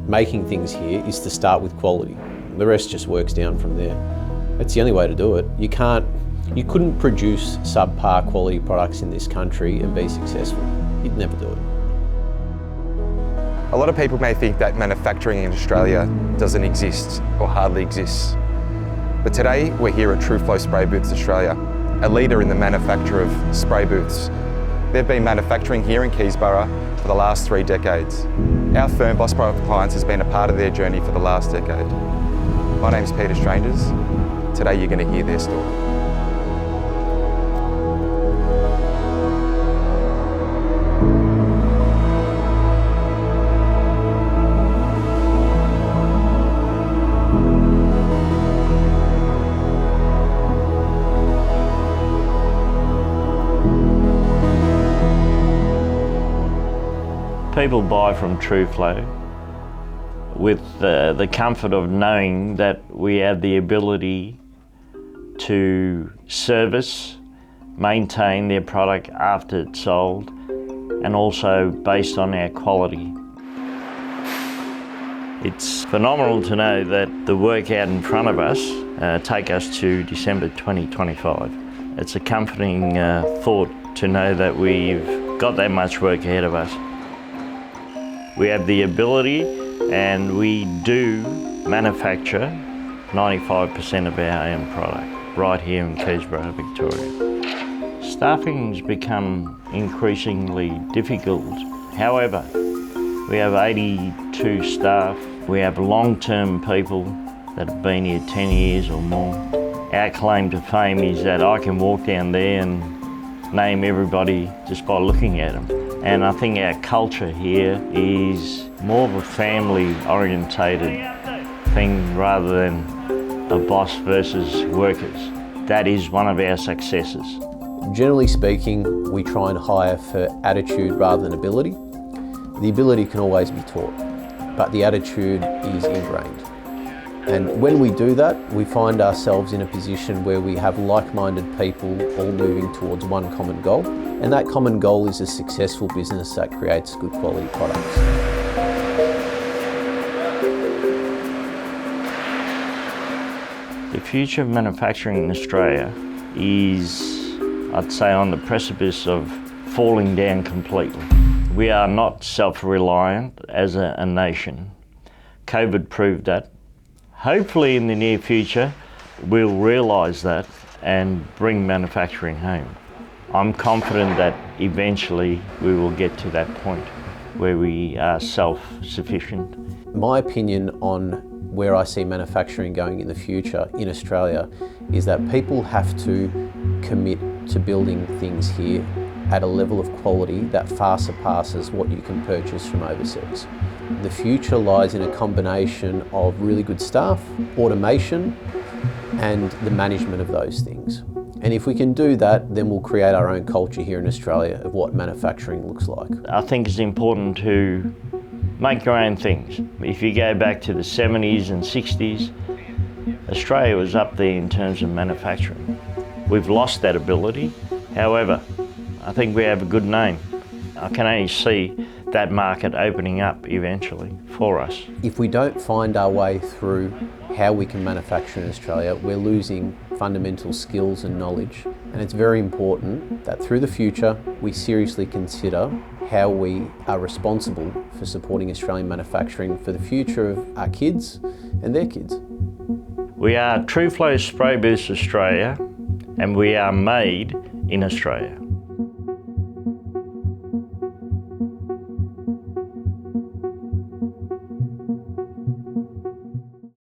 making things here is to start with quality. The rest just works down from there. It's the only way to do it. You couldn't produce subpar quality products in this country and be successful. You'd never do it. A lot of people may think that manufacturing in Australia doesn't exist or hardly exists. But today we're here at Truflow Spray Booths Australia, a leader in the manufacture of spray booths. They've been manufacturing here in Keysborough for the last 3 decades. Our firm, Boss Private Clients, has been a part of their journey for the last decade. My name's Peter Strangers. Today you're going to hear their story. People buy from Truflow with the comfort of knowing that we have the ability to service, maintain their product after it's sold, and also based on our quality. It's phenomenal to know that the work out in front of us take us to December 2025. It's a comforting thought to know that we've got that much work ahead of us. We have the ability, and we do manufacture 95% of our own product right here in Keysborough, Victoria. Staffing's become increasingly difficult. However, we have 82 staff. We have long-term people that have been here 10 years or more. Our claim to fame is that I can walk down there and name everybody just by looking at them. And I think our culture here is more of a family-orientated thing rather than a boss versus workers. That is one of our successes. Generally speaking, we try and hire for attitude rather than ability. The ability can always be taught, but the attitude is ingrained. And when we do that, we find ourselves in a position where we have like-minded people all moving towards one common goal. And that common goal is a successful business that creates good quality products. The future of manufacturing in Australia is, I'd say, on the precipice of falling down completely. We are not self-reliant as a nation. COVID proved that. Hopefully in the near future, we'll realise that and bring manufacturing home. I'm confident that eventually we will get to that point where we are self-sufficient. My opinion on where I see manufacturing going in the future in Australia is that people have to commit to building things here at a level of quality that far surpasses what you can purchase from overseas. The future lies in a combination of really good staff, automation, and the management of those things. And if we can do that, then we'll create our own culture here in Australia of what manufacturing looks like. I think it's important to make your own things. If you go back to the 70s and 60s, Australia was up there in terms of manufacturing. We've lost that ability. However, I think we have a good name. I can only see that market opening up eventually for us. If we don't find our way through how we can manufacture in Australia, we're losing fundamental skills and knowledge. And it's very important that through the future, we seriously consider how we are responsible for supporting Australian manufacturing for the future of our kids and their kids. We are Truflow Spray Booths Australia, and we are made in Australia.